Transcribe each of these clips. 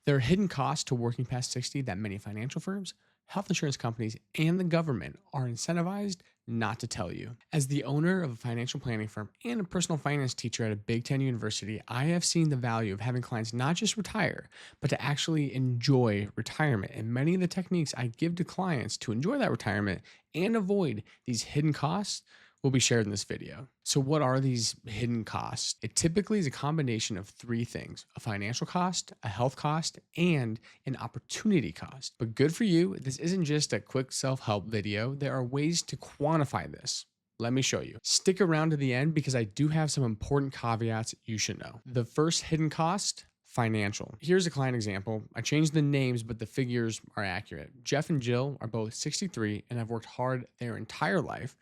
There are hidden costs to working past 60 that many financial firms, health insurance companies, and the government are incentivized not to tell you. As the owner of a financial planning firm and a personal finance teacher at a Big Ten university, I have seen the value of having clients not just retire, but to actually enjoy retirement. And many of the techniques I give to clients to enjoy that retirement and avoid these hidden costs will be shared in this video. So, what are these hidden costs? It typically is a combination of three things: a financial cost, a health cost, and an opportunity cost. But good for you, this isn't just a quick self help video. There are ways to quantify this. Let me show you. Stick around to the end because I do have some important caveats you should know. The first hidden cost: financial. Here's a client example. I changed the names, but the figures are accurate. Jeff and Jill are both 63 and have worked hard their entire life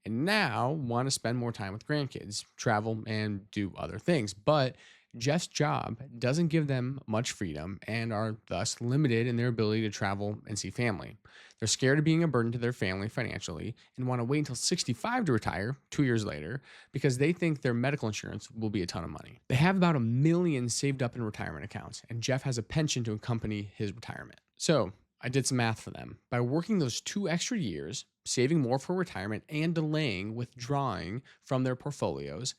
and now want to spend more time with grandkids, travel, and do other things. But Jeff's job doesn't give them much freedom and are thus limited in their ability to travel and see family. They're scared of being a burden to their family financially and want to wait until 65 to retire 2 years later because they think their medical insurance will be a ton of money. They have about 1 million saved up in retirement accounts, and Jeff has a pension to accompany his retirement. So I did some math for them. By working those 2 extra years, saving more for retirement, and delaying withdrawing from their portfolios,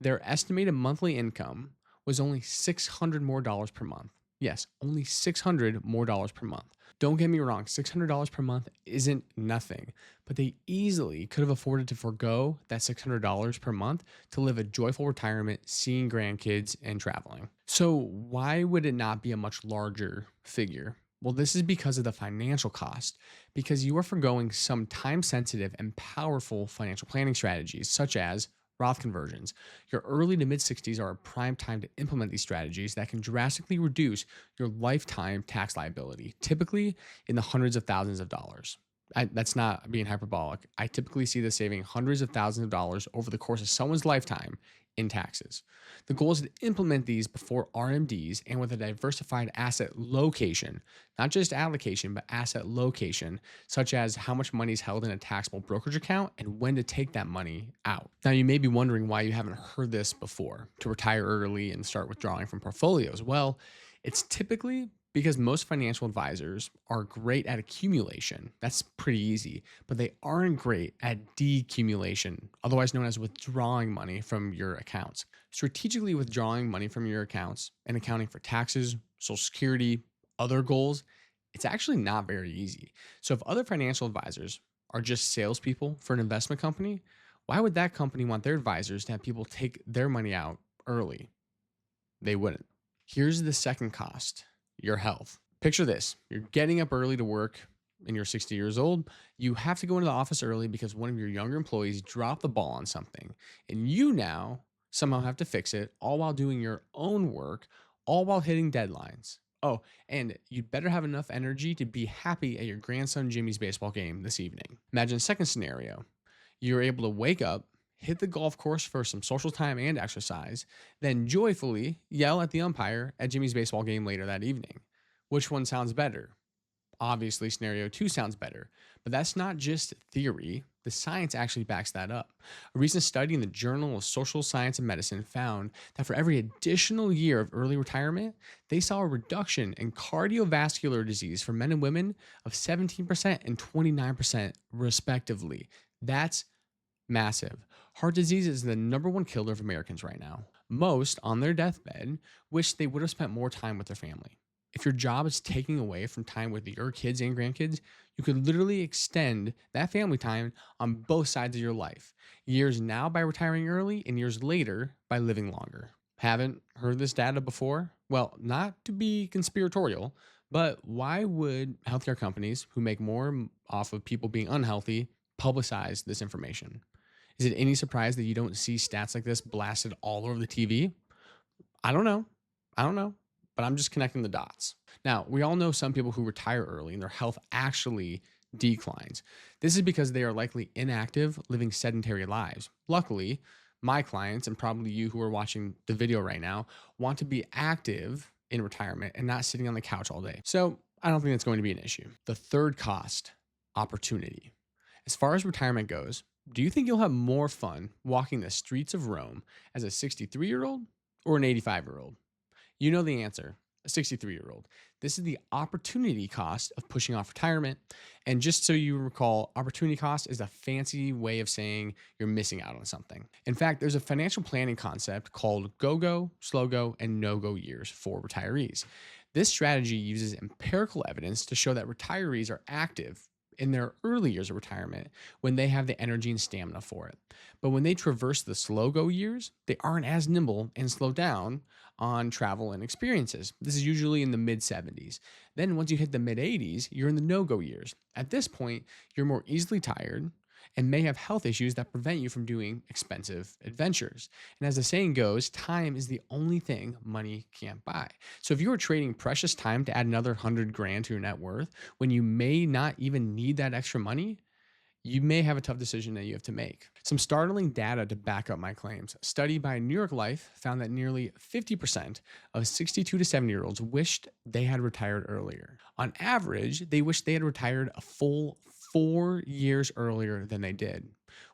their estimated monthly income was only $600 more per month. Yes, only $600 more per month. Don't get me wrong, $600 per month isn't nothing, but they easily could have afforded to forego that $600 per month to live a joyful retirement, seeing grandkids and traveling. So, why would it not be a much larger figure? Well, this is because of the financial cost, because you are foregoing some time sensitive and powerful financial planning strategies, such as Roth conversions. Your early to mid 60s are a prime time to implement these strategies that can drastically reduce your lifetime tax liability, typically in the hundreds of thousands of dollars. That's not being hyperbolic. I typically see this saving hundreds of thousands of dollars over the course of someone's lifetime in taxes. The goal is to implement these before RMDs and with a diversified asset location, not just allocation, but asset location, such as how much money is held in a taxable brokerage account and when to take that money out. Now, you may be wondering why you haven't heard this before to retire early and start withdrawing from portfolios. Well, it's typically because most financial advisors are great at accumulation. That's pretty easy, but they aren't great at decumulation, otherwise known as withdrawing money from your accounts. Strategically withdrawing money from your accounts and accounting for taxes, Social Security, other goals, it's actually not very easy. So if other financial advisors are just salespeople for an investment company, why would that company want their advisors to have people take their money out early? They wouldn't. Here's the second cost: your health. Picture this: you're getting up early to work and you're 60 years old. You have to go into the office early because one of your younger employees dropped the ball on something, and you now somehow have to fix it, all while doing your own work, all while hitting deadlines. Oh, and you'd better have enough energy to be happy at your grandson Jimmy's baseball game this evening. Imagine a second scenario: you're able to wake up, hit the golf course for some social time and exercise, then joyfully yell at the umpire at Jimmy's baseball game later that evening. Which one sounds better? Obviously, scenario two sounds better, but that's not just theory. The science actually backs that up. A recent study in the Journal of Social Science and Medicine found that for every additional year of early retirement, they saw a reduction in cardiovascular disease for men and women of 17% and 29%, respectively. That's massive. Heart disease is the number one killer of Americans right now. Most, on their deathbed, wish they would have spent more time with their family. If your job is taking away from time with your kids and grandkids, you could literally extend that family time on both sides of your life. Years now by retiring early, and years later by living longer. Haven't heard this data before? Well, not to be conspiratorial, but why would healthcare companies who make more off of people being unhealthy publicize this information? Is it any surprise that you don't see stats like this blasted all over the TV? I don't know. I don't know, but I'm just connecting the dots. Now, we all know some people who retire early and their health actually declines. This is because they are likely inactive, living sedentary lives. Luckily, my clients, and probably you who are watching the video right now, want to be active in retirement and not sitting on the couch all day. So I don't think that's going to be an issue. The third cost: opportunity. As far as retirement goes, do you think you'll have more fun walking the streets of Rome as a 63-year-old or an 85-year-old? You know the answer. a 63-year-old. This is the opportunity cost of pushing off retirement. And just so you recall, opportunity cost is a fancy way of saying you're missing out on something. In fact, there's a financial planning concept called go, slow go, and no go years for retirees. This strategy uses empirical evidence to show that retirees are active in their early years of retirement when they have the energy and stamina for it. But when they traverse the slow go years, they aren't as nimble and slow down on travel and experiences. This is usually in the mid 70s. Then once you hit the mid 80s, you're in the no go years. At this point, you're more easily tired and may have health issues that prevent you from doing expensive adventures. And as the saying goes, time is the only thing money can't buy. So if you are trading precious time to add another 100 grand to your net worth when you may not even need that extra money, you may have a tough decision that you have to make. Some startling data to back up my claims. A study by New York Life found that nearly 50% of 62 to 70-year-olds wished they had retired earlier. On average, they wished they had retired a full 4 years earlier than they did.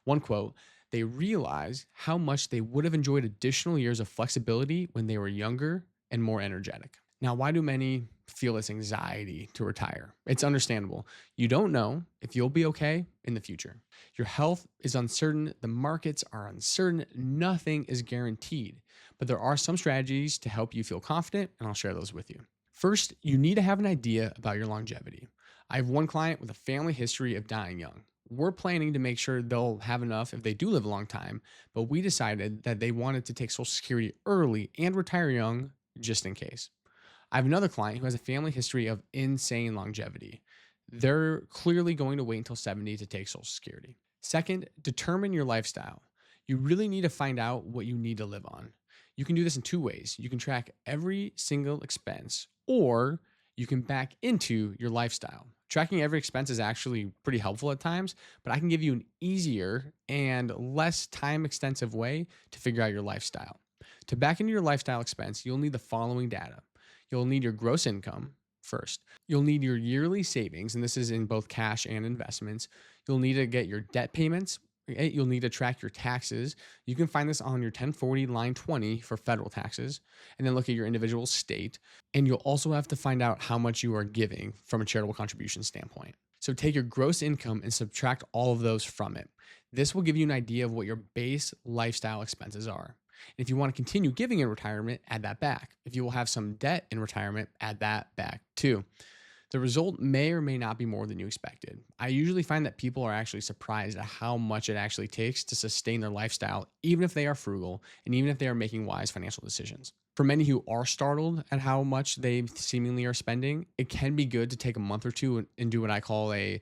One quote, they realized how much they would have enjoyed additional years of flexibility when they were younger and more energetic. Now, why do many feel this anxiety to retire? It's understandable. You don't know if you'll be okay in the future. Your health is uncertain. The markets are uncertain. Nothing is guaranteed. But there are some strategies to help you feel confident, and I'll share those with you. First, you need to have an idea about your longevity. I have one client with a family history of dying young. We're planning to make sure they'll have enough if they do live a long time, but we decided that they wanted to take Social Security early and retire young just in case. I have another client who has a family history of insane longevity. They're clearly going to wait until 70 to take Social Security. Second, determine your lifestyle. You really need to find out what you need to live on. You can do this in two ways. You can track every single expense, or you can back into your lifestyle. Tracking every expense is actually pretty helpful at times, but I can give you an easier and less time extensive way to figure out your lifestyle. To back into your lifestyle expense, you'll need the following data. You'll need your gross income first. You'll need your yearly savings, and this is in both cash and investments. You'll need to get your debt payments. Okay? You'll need to track your taxes. You can find this on your 1040 line 20 for federal taxes, and then look at your individual state. And you'll also have to find out how much you are giving from a charitable contribution standpoint. So take your gross income and subtract all of those from it. This will give you an idea of what your base lifestyle expenses are. If you want to continue giving in retirement, add that back. If you will have some debt in retirement, add that back too. The result may or may not be more than you expected. I usually find that people are actually surprised at how much it actually takes to sustain their lifestyle, even if they are frugal and even if they are making wise financial decisions. For many who are startled at how much they seemingly are spending, it can be good to take a month or two and do what I call a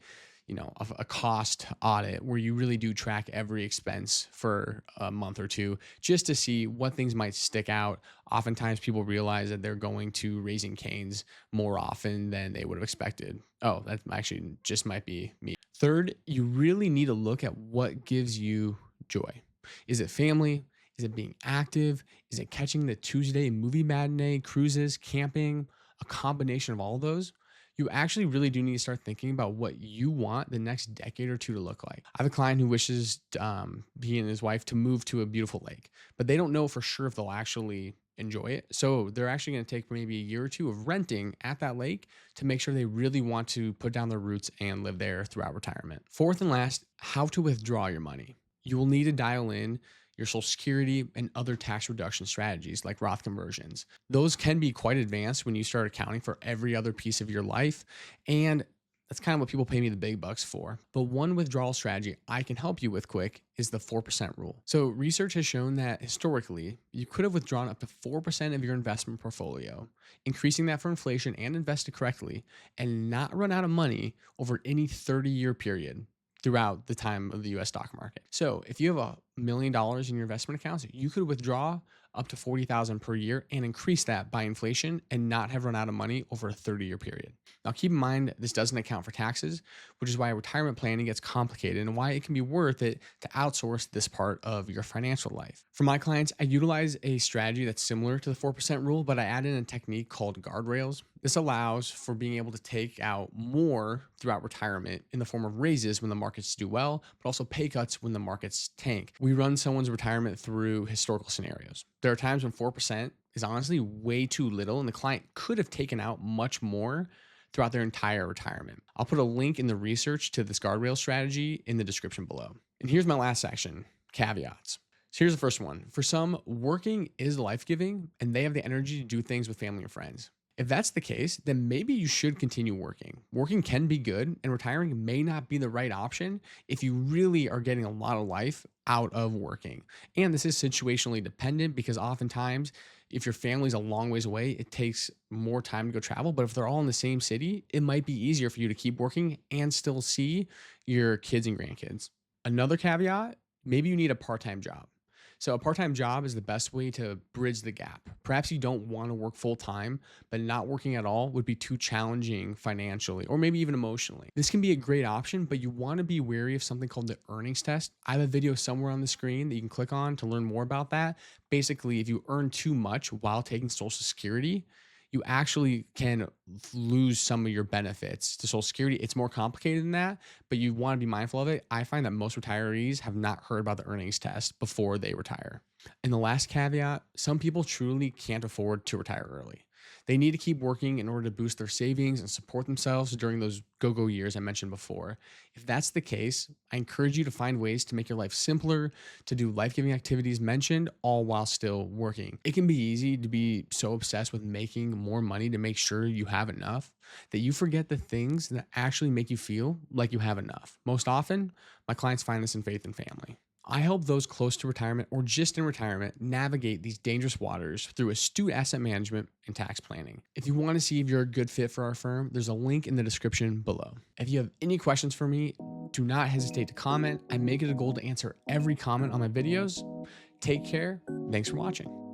cost audit where you really do track every expense for a month or two just to see what things might stick out. Oftentimes people realize that they're going to Raising Cane's more often than they would have expected. Oh, that actually just might be me. Third, you really need to look at what gives you joy. Is it family? Is it being active? Is it catching the Tuesday movie matinee, cruises, camping, a combination of all of those? You actually really do need to start thinking about what you want the next decade or two to look like. I have a client who wishes he and his wife to move to a beautiful lake, but they don't know for sure if they'll actually enjoy it. So they're actually going to take maybe a year or two of renting at that lake to make sure they really want to put down their roots and live there throughout retirement. Fourth and last, how to withdraw your money. You will need to dial in your Social Security and other tax reduction strategies like Roth conversions. Those can be quite advanced when you start accounting for every other piece of your life. And that's kind of what people pay me the big bucks for. But one withdrawal strategy I can help you with quick is the 4% rule. So research has shown that historically, you could have withdrawn up to 4% of your investment portfolio, increasing that for inflation and invested correctly, and not run out of money over any 30-year period throughout the time of the US stock market. So if you have $1 million in your investment accounts, you could withdraw up to $40,000 per year and increase that by inflation and not have run out of money over a 30-year period. Now keep in mind, this doesn't account for taxes, which is why retirement planning gets complicated and why it can be worth it to outsource this part of your financial life. For my clients, I utilize a strategy that's similar to the 4% rule, but I add in a technique called guardrails. This allows for being able to take out more throughout retirement in the form of raises when the markets do well, but also pay cuts when the markets tank. We run someone's retirement through historical scenarios. There are times when 4% is honestly way too little, and the client could have taken out much more throughout their entire retirement. I'll put a link in the research to this guardrail strategy in the description below. And here's my last section, caveats. So here's the first one. For some, working is life-giving and they have the energy to do things with family and friends. If that's the case, then maybe you should continue working. Working can be good, and retiring may not be the right option if you really are getting a lot of life out of working. And this is situationally dependent because oftentimes, if your family's a long ways away, it takes more time to go travel. But if they're all in the same city, it might be easier for you to keep working and still see your kids and grandkids. Another caveat, maybe you need a part-time job. So a part-time job is the best way to bridge the gap. Perhaps you don't want to work full-time, but not working at all would be too challenging financially or maybe even emotionally. This can be a great option, but you want to be wary of something called the earnings test. I have a video somewhere on the screen that you can click on to learn more about that. Basically, if you earn too much while taking Social Security, you actually can lose some of your benefits to Social Security. It's more complicated than that, but you want to be mindful of it. I find that most retirees have not heard about the earnings test before they retire. And the last caveat, some people truly can't afford to retire early. They need to keep working in order to boost their savings and support themselves during those go-go years I mentioned before. If that's the case, I encourage you to find ways to make your life simpler, to do life-giving activities mentioned, all while still working. It can be easy to be so obsessed with making more money to make sure you have enough that you forget the things that actually make you feel like you have enough. Most often, my clients find this in faith and family. I help those close to retirement or just in retirement navigate these dangerous waters through astute asset management and tax planning. If you want to see if you're a good fit for our firm, there's a link in the description below. If you have any questions for me, do not hesitate to comment. I make it a goal to answer every comment on my videos. Take care. Thanks for watching.